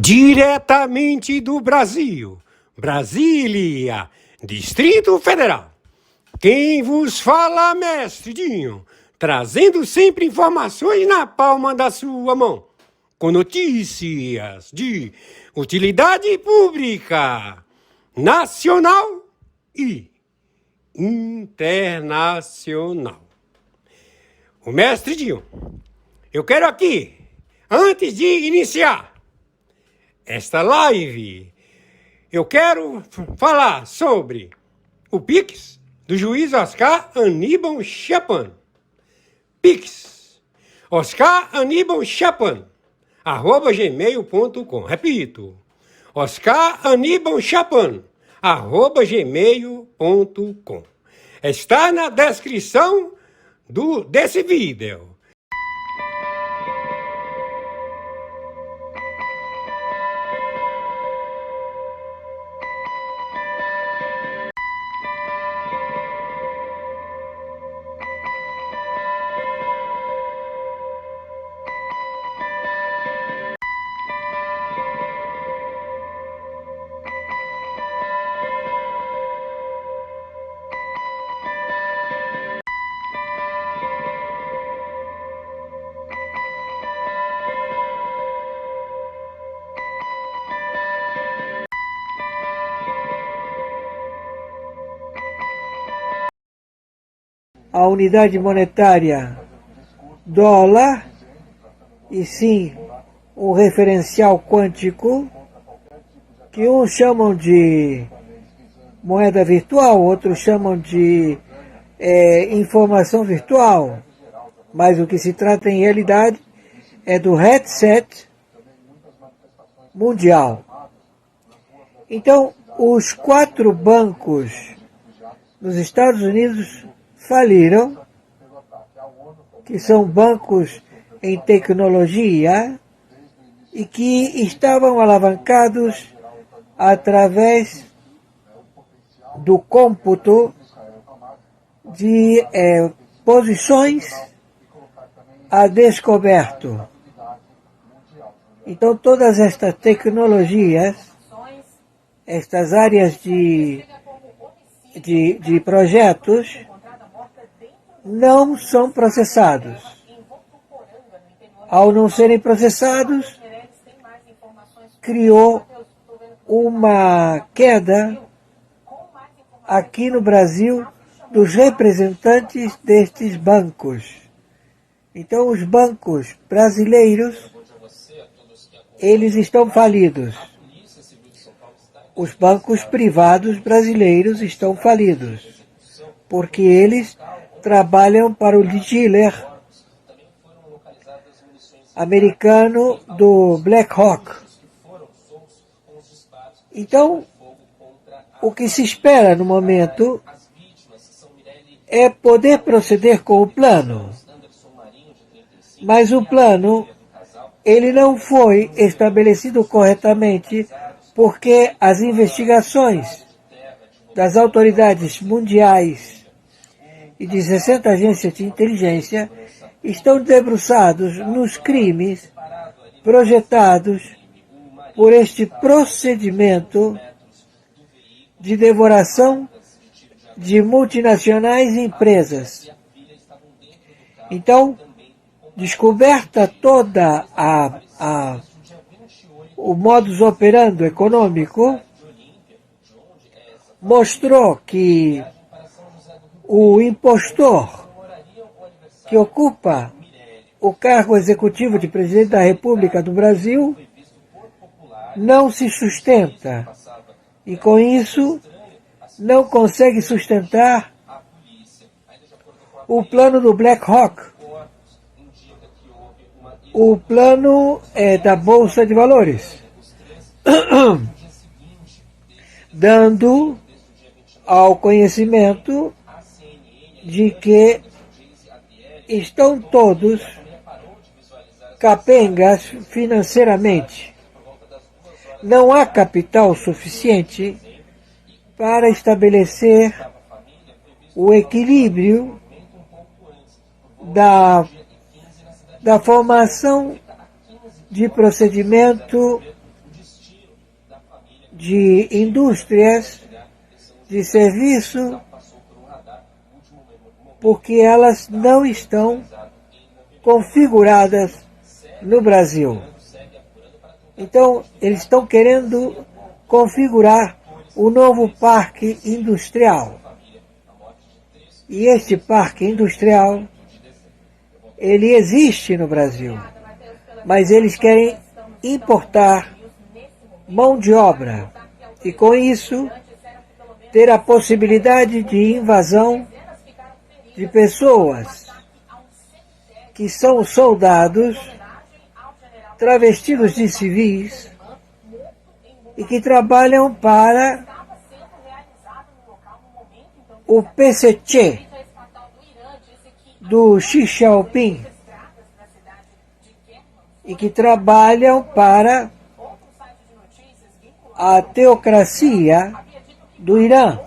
Diretamente do Brasil, Brasília, Distrito Federal. Quem vos fala, mestre Dinho, trazendo sempre informações na palma da sua mão, com notícias de utilidade pública, nacional e internacional. O mestre Dinho, eu quero aqui, antes de iniciar esta live, eu quero falar sobre o Pix do juiz Oscar Aníbal Chapman. Pix, Oscar Aníbal Chapman, @gmail.com. Repito, Oscar Aníbal Chapman, @gmail.com. Está na descrição desse vídeo. A unidade monetária dólar, e sim um referencial quântico, que uns chamam de moeda virtual, outros chamam de informação virtual, mas o que se trata em realidade é do headset mundial. Então, os 4 bancos nos Estados Unidos faliram, que são bancos em tecnologia e que estavam alavancados através do cômputo de posições a descoberto. Então, todas estas tecnologias, estas áreas de projetos, não são processados. Ao não serem processados, criou uma queda aqui no Brasil dos representantes destes bancos. Então, os bancos brasileiros, eles estão falidos. Os bancos privados brasileiros estão falidos, porque eles trabalham para o dealer americano do BlackRock. Então, o que se espera no momento é poder proceder com o plano. Mas o plano, ele não foi estabelecido corretamente porque as investigações das autoridades mundiais e de 60 agências de inteligência estão debruçados nos crimes projetados por este procedimento de devoração de multinacionais e empresas. Então, descoberta toda o modus operandi econômico, mostrou que o impostor que ocupa o cargo executivo de presidente da República do Brasil não se sustenta e, com isso, não consegue sustentar o plano do BlackRock, o plano da Bolsa de Valores, dando ao conhecimento de que estão todos capengas financeiramente. Não há capital suficiente para estabelecer o equilíbrio da formação de procedimento de indústrias de serviço, porque elas não estão configuradas no Brasil. Então, eles estão querendo configurar o novo parque industrial. E este parque industrial, ele existe no Brasil, mas eles querem importar mão de obra e, com isso, ter a possibilidade de invasão de pessoas que são soldados travestidos de civis e que trabalham para o PCC do Xi Jinping e que trabalham para a teocracia do Irã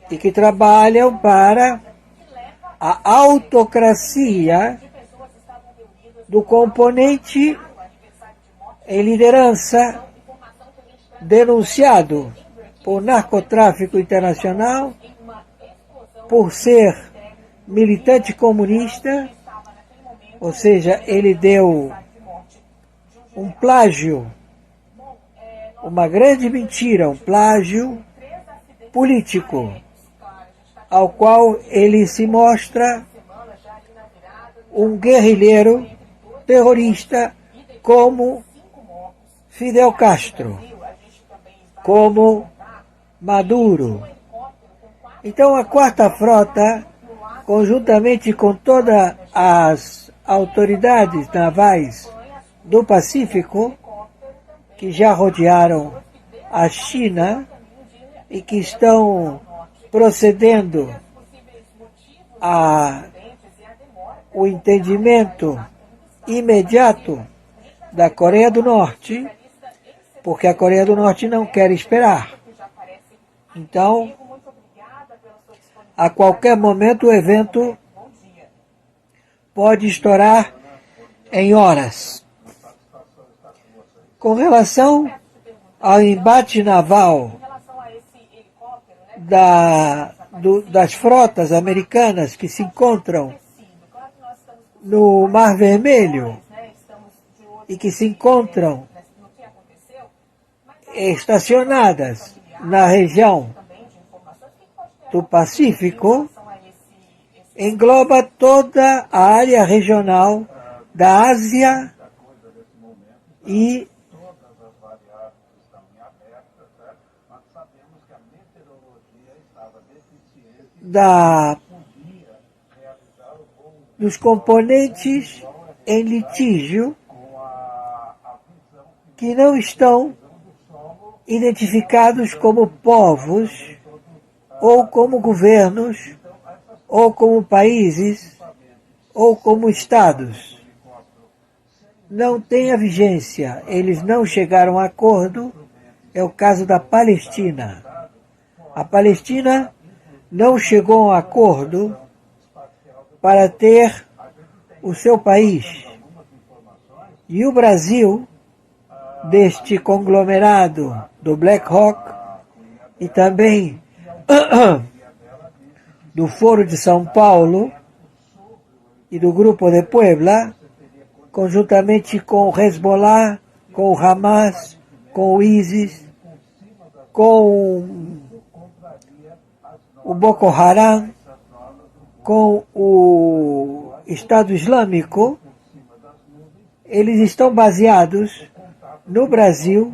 e que trabalham para a autocracia do componente em liderança denunciado por narcotráfico internacional, por ser militante comunista, ou seja, ele deu um plágio, uma grande mentira, um plágio político, ao qual ele se mostra um guerrilheiro terrorista como Fidel Castro, como Maduro. Então a Quarta Frota, conjuntamente com todas as autoridades navais do Pacífico, que já rodearam a China e que estão procedendo o entendimento imediato da Coreia do Norte, porque a Coreia do Norte não quer esperar. Então, a qualquer momento o evento pode estourar em horas. Com relação ao embate naval das frotas americanas que se encontram no Mar Vermelho e que se encontram estacionadas na região do Pacífico, engloba toda a área regional da Ásia e dos componentes em litígio que não estão identificados como povos, ou como governos, ou como países, ou como estados. Não tem a vigência, eles não chegaram a acordo, é o caso da Palestina. A Palestina não chegou a um acordo para ter o seu país. E o Brasil, deste conglomerado do Black Hawk e também do Foro de São Paulo e do Grupo de Puebla, conjuntamente com o Hezbollah, com o Hamas, com o ISIS, com o Boko Haram, com o Estado Islâmico, eles estão baseados no Brasil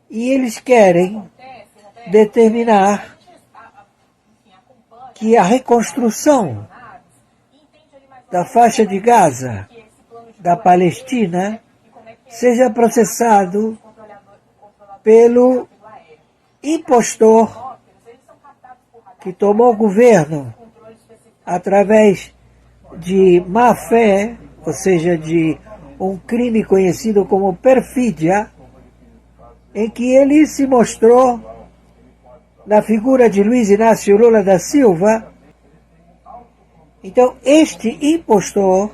e eles querem determinar que a reconstrução da faixa de Gaza, da Palestina, seja processado pelo impostor que tomou o governo através de má fé, ou seja, de um crime conhecido como perfídia, em que ele se mostrou na figura de Luiz Inácio Lula da Silva. Então, este impostor,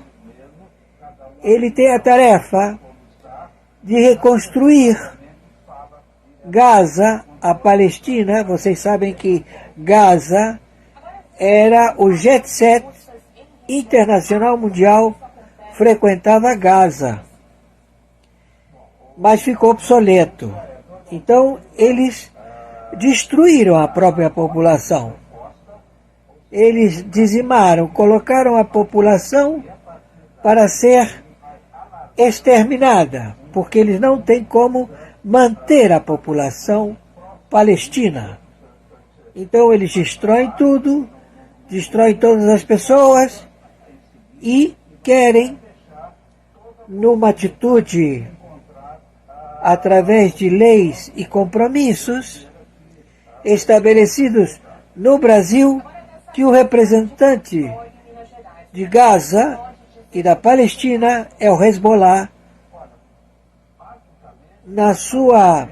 ele tem a tarefa de reconstruir Gaza, a Palestina. Vocês sabem que Gaza era o jet set internacional mundial, frequentava Gaza, mas ficou obsoleto. Então, eles destruíram a própria população. Eles dizimaram, colocaram a população para ser exterminada, porque eles não têm como manter a população palestina. Então eles destroem tudo, destroem todas as pessoas e querem, numa atitude através de leis e compromissos estabelecidos no Brasil, que o representante de Gaza e da Palestina é o Hezbollah, na sua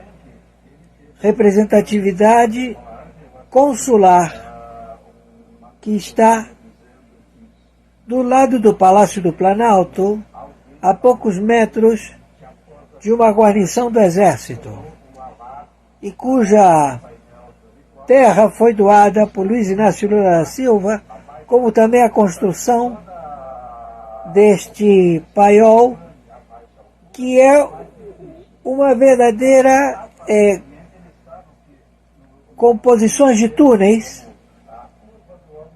representatividade consular, que está do lado do Palácio do Planalto, a poucos metros de uma guarnição do Exército, e cuja terra foi doada por Luiz Inácio Lula da Silva, como também a construção deste paiol, que é uma verdadeira composições de túneis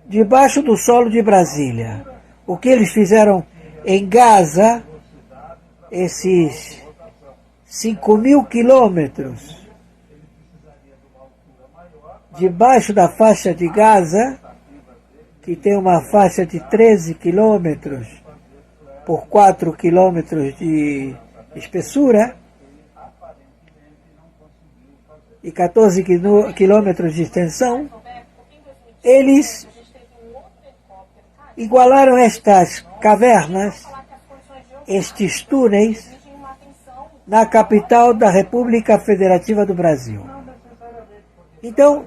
debaixo do solo de Brasília. O que eles fizeram em Gaza, esses 5.000 quilômetros debaixo da faixa de Gaza, que tem uma faixa de 13 quilômetros por 4 quilômetros de espessura e 14 quilômetros de extensão, eles igualaram estas cavernas, estes túneis, na capital da República Federativa do Brasil. Então,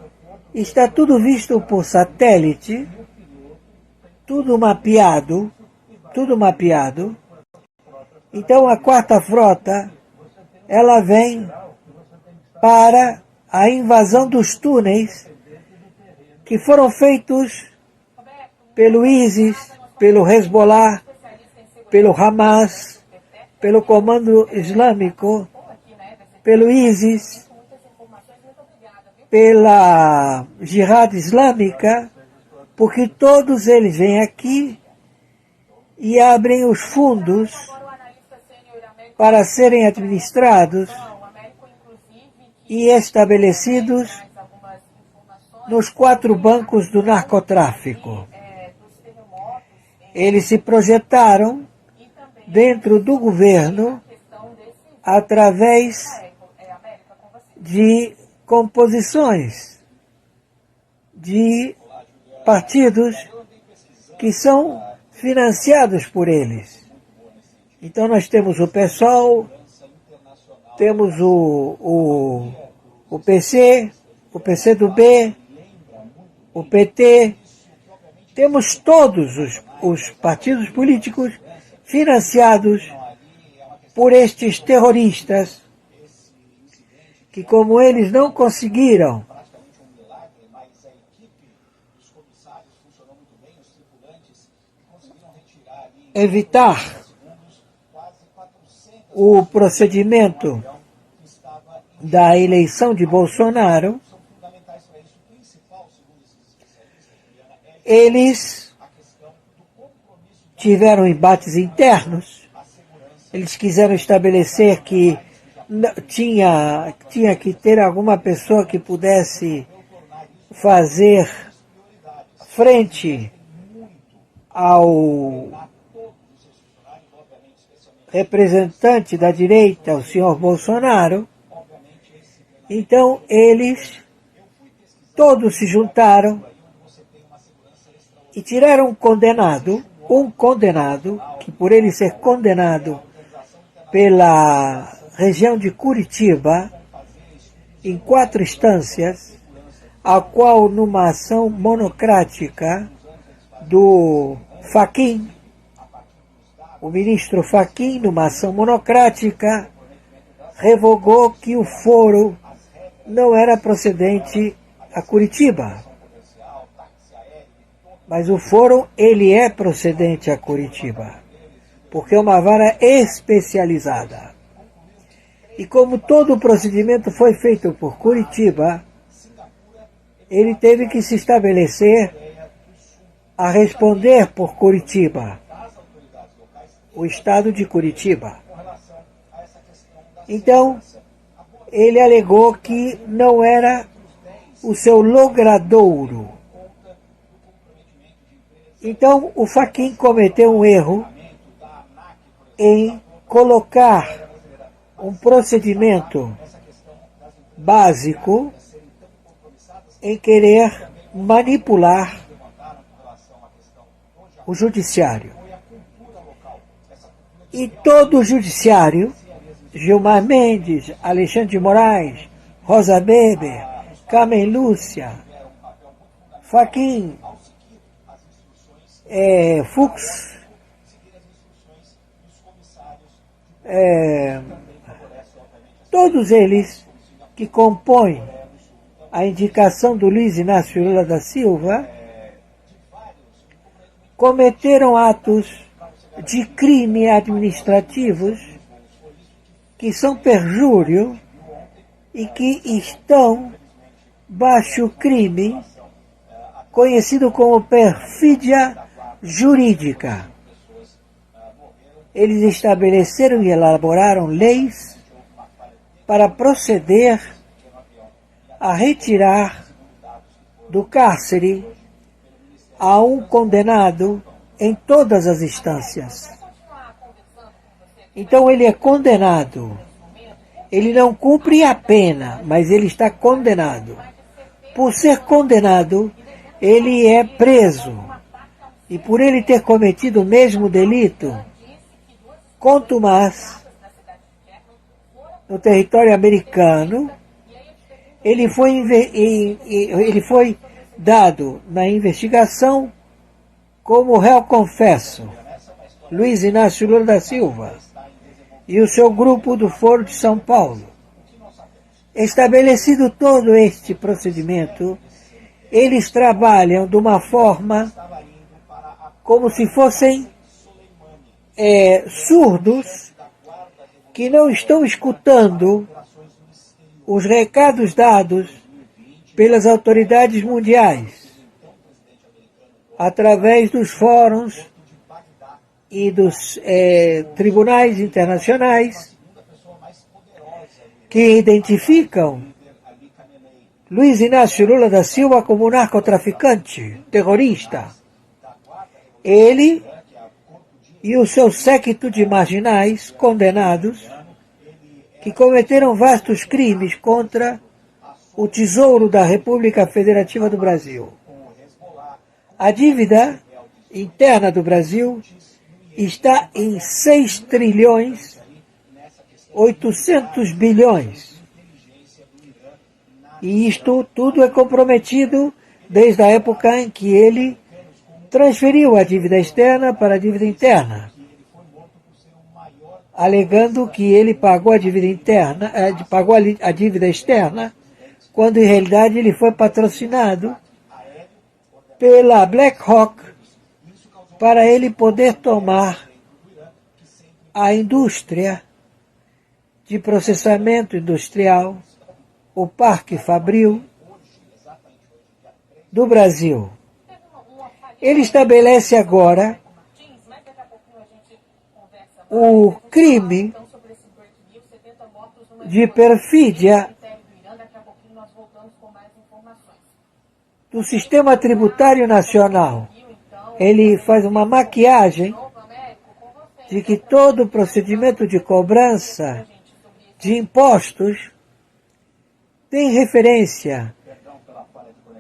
está tudo visto por satélite, tudo mapeado. Então, a quarta frota, ela vem para a invasão dos túneis que foram feitos pelo ISIS, pelo Hezbollah, pelo Hamas, pelo Comando Islâmico, pelo ISIS, pela Jihad Islâmica, porque todos eles vêm aqui e abrem os fundos para serem administrados e estabelecidos nos 4 bancos do narcotráfico. Eles se projetaram dentro do governo através de composições de partidos que são financiados por eles. Então nós temos o PSOL, temos o PC, o PCdoB, o PT, temos todos os partidos políticos financiados por estes terroristas, que como eles não conseguiram evitar o procedimento da eleição de Bolsonaro, eles tiveram embates internos. Eles quiseram estabelecer que tinha que ter alguma pessoa que pudesse fazer frente ao representante da direita, o senhor Bolsonaro. Então eles todos se juntaram e tiraram um condenado, que por ele ser condenado pela região de Curitiba, em 4 instâncias, a qual, numa ação monocrática do Fachin, o ministro Fachin, numa ação monocrática, revogou que o foro não era procedente a Curitiba. Mas o foro, ele é procedente a Curitiba, porque é uma vara especializada. E como todo o procedimento foi feito por Curitiba, ele teve que se estabelecer a responder por Curitiba, o estado de Curitiba. Então, ele alegou que não era o seu logradouro. Então, o Fachin cometeu um erro em colocar um procedimento básico em querer manipular o judiciário. E todo o judiciário, Gilmar Mendes, Alexandre de Moraes, Rosa Weber, Carmen Lúcia, Fachin, Fux, todos eles que compõem a indicação do Luiz Inácio Lula da Silva, cometeram atos de crime administrativos que são perjúrio e que estão baixo crime conhecido como perfídia jurídica. Eles estabeleceram e elaboraram leis para proceder a retirar do cárcere a um condenado em todas as instâncias. Então ele é condenado. Ele não cumpre a pena, mas ele está condenado. Por ser condenado, ele é preso. E por ele ter cometido o mesmo delito, contumaz, no território americano, ele foi dado na investigação como réu confesso, Luiz Inácio Lula da Silva e o seu grupo do Foro de São Paulo. Estabelecido todo este procedimento, eles trabalham de uma forma como se fossem surdos que não estão escutando os recados dados pelas autoridades mundiais, através dos fóruns e dos tribunais internacionais que identificam Luiz Inácio Lula da Silva como narcotraficante, terrorista. Ele e o seu séquito de marginais condenados que cometeram vastos crimes contra o tesouro da República Federativa do Brasil. A dívida interna do Brasil está em 6 trilhões 800 bilhões. E isto tudo é comprometido desde a época em que ele transferiu a dívida externa para a dívida interna, alegando que ele pagou a dívida interna, pagou a dívida externa, quando em realidade ele foi patrocinado pela BlackRock para ele poder tomar a indústria de processamento industrial, o Parque Fabril do Brasil. Ele estabelece agora o crime de perfídia do sistema tributário nacional. Ele faz uma maquiagem de que todo procedimento de cobrança de impostos tem referência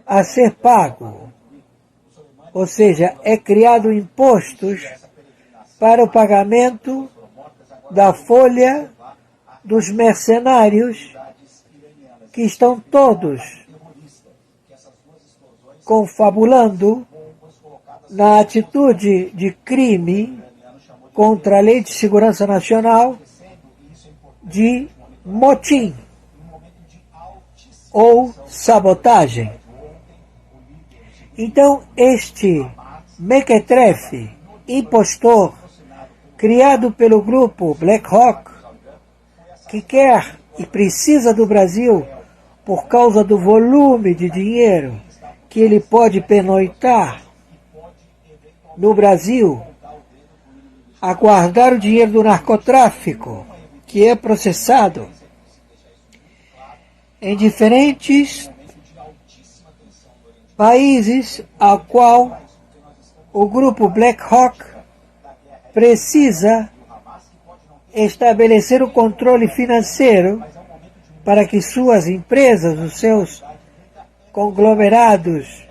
a ser pago. Ou seja, é criado impostos para o pagamento da folha dos mercenários que estão todos confabulando na atitude de crime contra a Lei de Segurança Nacional de motim ou sabotagem. Então, este mequetrefe, impostor, criado pelo grupo BlackRock, que quer e precisa do Brasil por causa do volume de dinheiro que ele pode pernoitar no Brasil, a guardar o dinheiro do narcotráfico, que é processado em diferentes países, a qual o grupo BlackRock precisa estabelecer o controle financeiro para que suas empresas, os seus conglomerados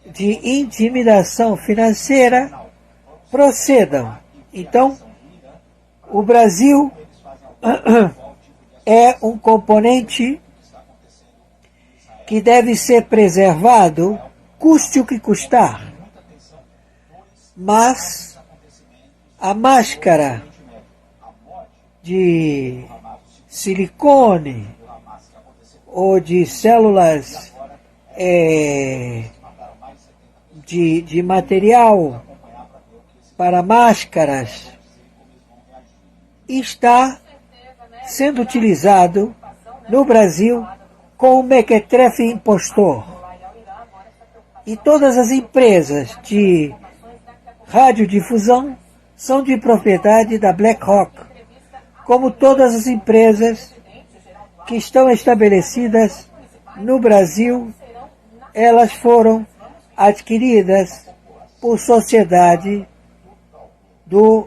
de intimidação financeira procedam. Então, o Brasil é um componente que deve ser preservado, custe o que custar. Mas a máscara de silicone ou de células de material para máscaras está sendo utilizado no Brasil com o mequetrefe impostor. E todas as empresas de radiodifusão são de propriedade da BlackRock, como todas as empresas que estão estabelecidas no Brasil, elas foram adquiridas por sociedade do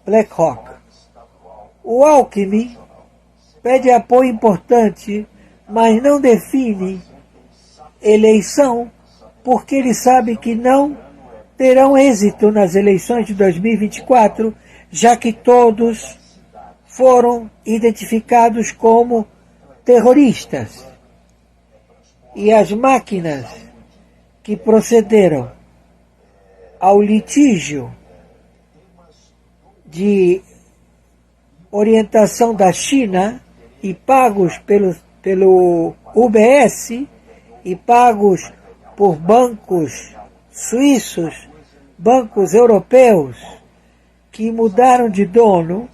BlackRock. O Alckmin pede apoio importante, mas não define eleição, porque ele sabe que não terão êxito nas eleições de 2024, já que todos foram identificados como terroristas. E as máquinas que procederam ao litígio de orientação da China e pagos pelo UBS e pagos por bancos suíços, bancos europeus que mudaram de dono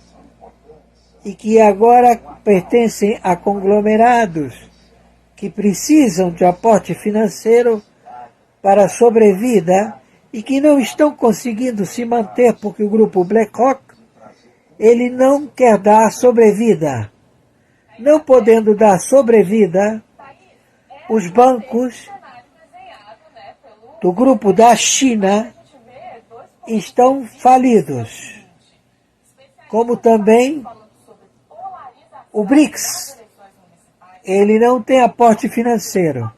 e que agora pertencem a conglomerados que precisam de aporte financeiro para a sobrevida e que não estão conseguindo se manter porque o grupo BlackRock ele não quer dar sobrevida. Não podendo dar sobrevida, os bancos do grupo da China estão falidos. Como também o BRICS, ele não tem aporte financeiro,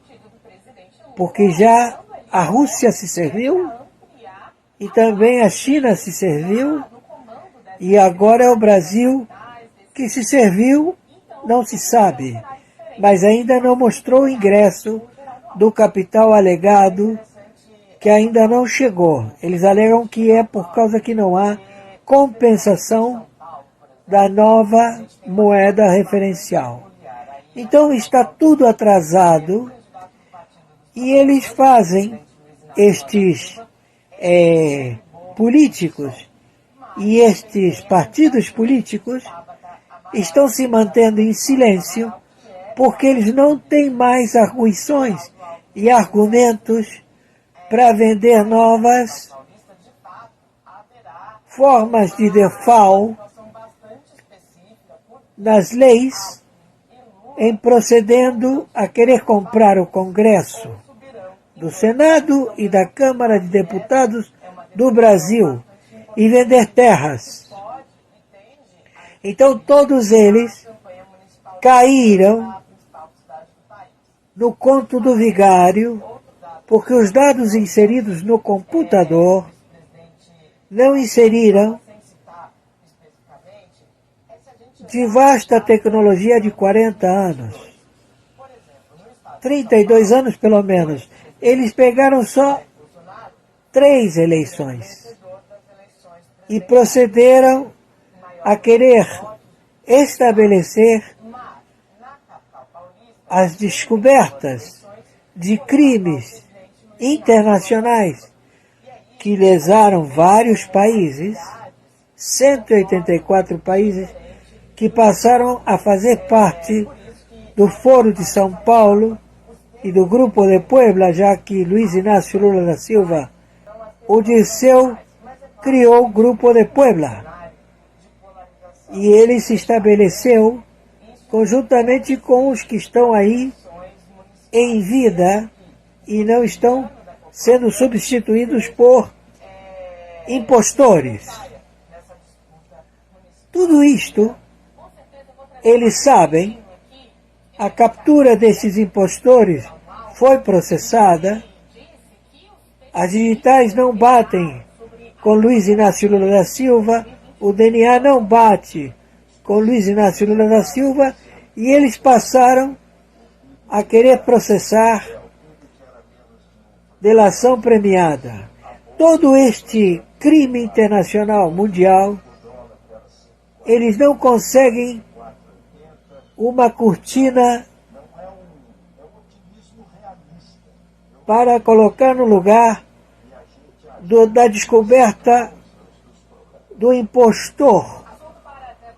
porque já a Rússia se serviu e também a China se serviu e agora é o Brasil que se serviu, não se sabe, mas ainda não mostrou o ingresso do capital alegado, que ainda não chegou. Eles alegam que é por causa que não há compensação da nova moeda referencial. Então está tudo atrasado e eles fazem, estes políticos e estes partidos políticos estão se mantendo em silêncio porque eles não têm mais arguições e argumentos para vender novas formas de default nas leis, em procedendo a querer comprar o Congresso do Senado e da Câmara de Deputados do Brasil e vender terras. Então todos eles caíram no conto do vigário, porque os dados inseridos no computador não inseriram de vasta tecnologia de 40 anos. 32 anos pelo menos. Eles pegaram só 3 eleições e procederam a querer estabelecer as descobertas de crimes internacionais que lesaram vários países, 184 países, que passaram a fazer parte do Foro de São Paulo e do Grupo de Puebla, já que Luiz Inácio Lula da Silva, o Dirceu, criou o Grupo de Puebla. E ele se estabeleceu conjuntamente com os que estão aí em vida e não estão sendo substituídos por impostores. Tudo isto, eles sabem, a captura desses impostores foi processada, as digitais não batem com Luiz Inácio Lula da Silva, o DNA não bate com Luiz Inácio Lula da Silva, e eles passaram a querer processar delação premiada. Todo este crime internacional mundial, eles não conseguem uma cortina para colocar no lugar da descoberta do impostor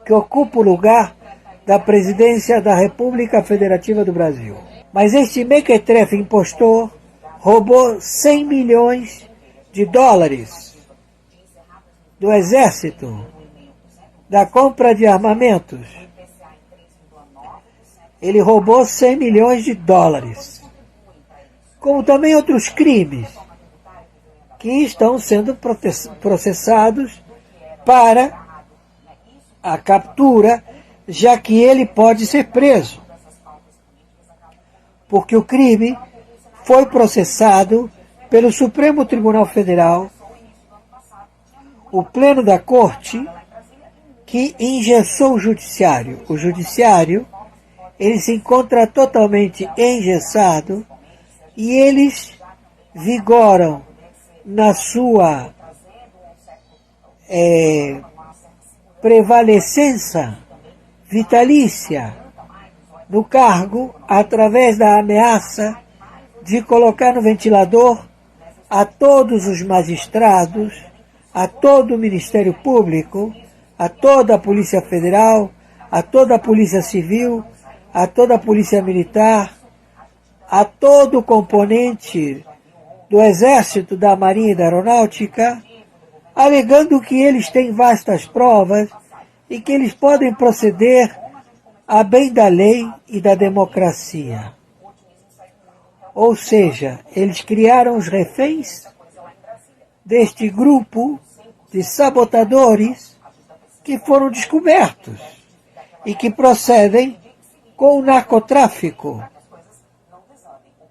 que ocupa o lugar da presidência da República Federativa do Brasil. Mas este mequetrefe impostor roubou 100 milhões de dólares do Exército, da compra de armamentos. Ele roubou 100 milhões de dólares. Como também outros crimes que estão sendo processados para a captura, já que ele pode ser preso. Porque o crime foi processado pelo Supremo Tribunal Federal, o Pleno da Corte, que engessou o Judiciário. O Judiciário, ele se encontra totalmente engessado e eles vigoram na sua prevalecência vitalícia no cargo através da ameaça de colocar no ventilador a todos os magistrados, a todo o Ministério Público, a toda a Polícia Federal, a toda a Polícia Civil, a toda a Polícia Militar, a todo o componente do Exército, da Marinha e da Aeronáutica, alegando que eles têm vastas provas e que eles podem proceder a bem da lei e da democracia. Ou seja, eles criaram os reféns deste grupo de sabotadores que foram descobertos e que procedem com o narcotráfico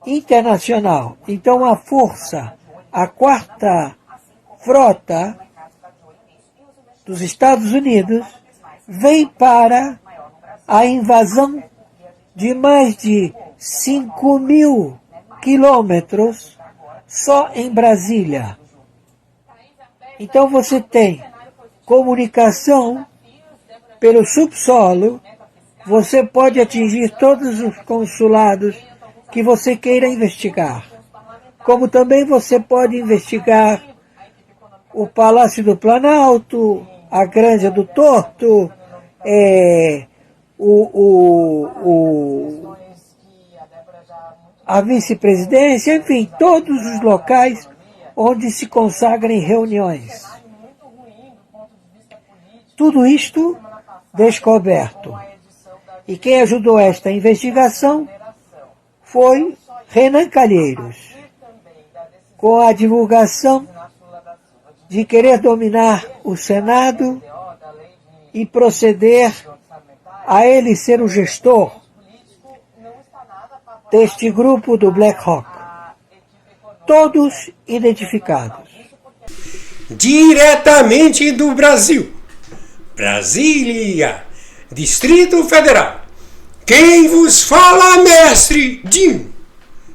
internacional. Então a força, a quarta frota dos Estados Unidos vem para a invasão de mais de 5.000 quilômetros só em Brasília. Então você tem comunicação pelo subsolo, você pode atingir todos os consulados que você queira investigar. Como também você pode investigar o Palácio do Planalto, a Granja do Torto, a vice-presidência, enfim, todos os locais onde se consagram reuniões. Tudo isto descoberto. E quem ajudou esta investigação foi Renan Calheiros, com a divulgação de querer dominar o Senado e proceder a ele ser o gestor deste grupo do Black Hawk. Todos identificados. Diretamente do Brasil, Brasília, Distrito Federal. Quem vos fala, mestre Dinho,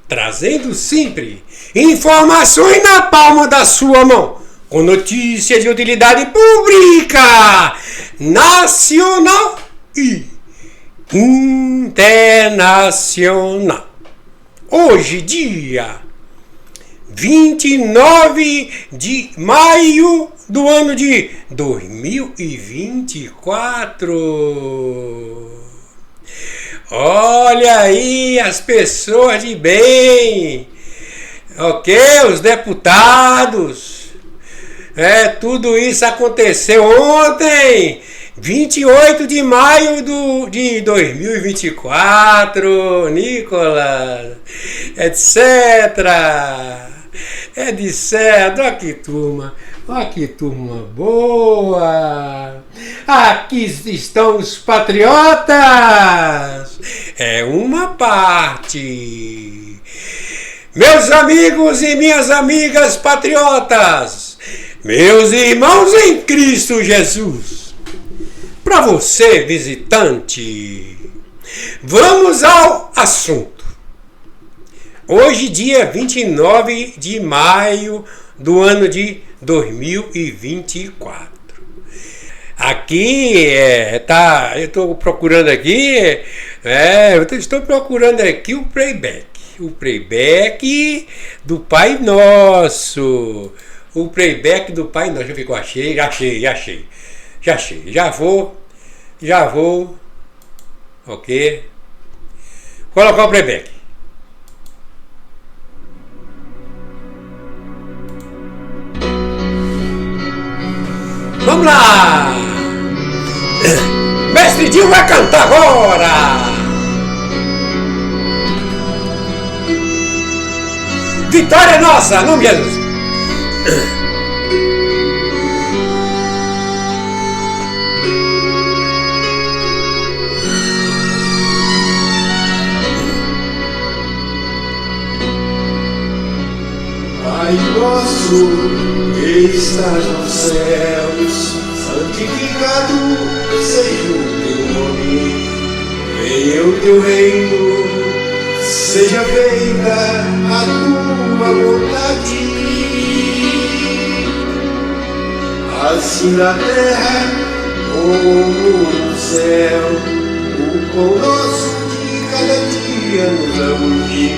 trazendo sempre informações na palma da sua mão, com notícias de utilidade pública, nacional e internacional. Hoje, dia 29 de maio do ano de 2024. Olha aí as pessoas de bem, ok? Os deputados. Tudo isso aconteceu ontem, 28 de maio de 2024, Nicolas, etc. Olha que turma boa. Aqui estão os patriotas. É uma parte. Meus amigos e minhas amigas patriotas, meus irmãos em Cristo Jesus, para você, visitante, vamos ao assunto. Hoje, dia 29 de maio do ano de 2024. Aqui, eu estou procurando aqui, estou procurando aqui o playback do Pai Nosso. O playback do Pai Nosso. Já achei. Já vou. Ok. Colocar o playback. Vamos lá! Mestre Dinho vai cantar agora! Vitória é nossa, nome de Jesus! Pai nosso, que estás nos céus, santificado seja o teu nome. Venha o teu reino, seja feita a tua vontade, assim na terra como no céu. O pão nosso de cada dia nos dá hoje.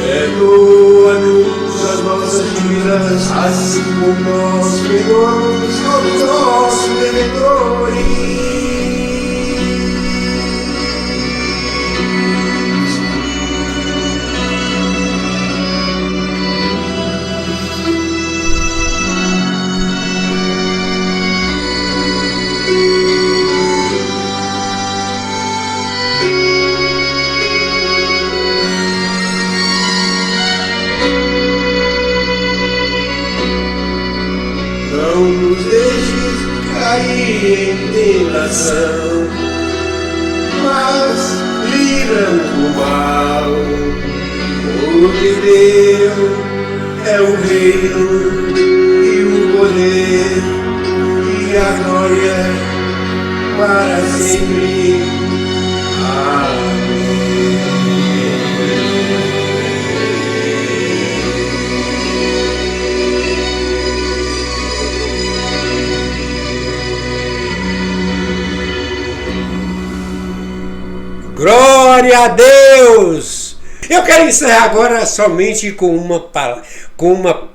Perdoa-nos as nossas dívidas, assim como nós perdoamos aos nossos devedores. Não nos deixes cair em tentação, mas livra-nos do mal, porque teu é o reino e o poder e a glória para sempre. Amém. Glória a Deus! Eu quero encerrar agora somente com uma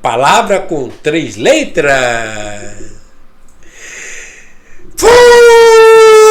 palavra com 3 letras. Fui!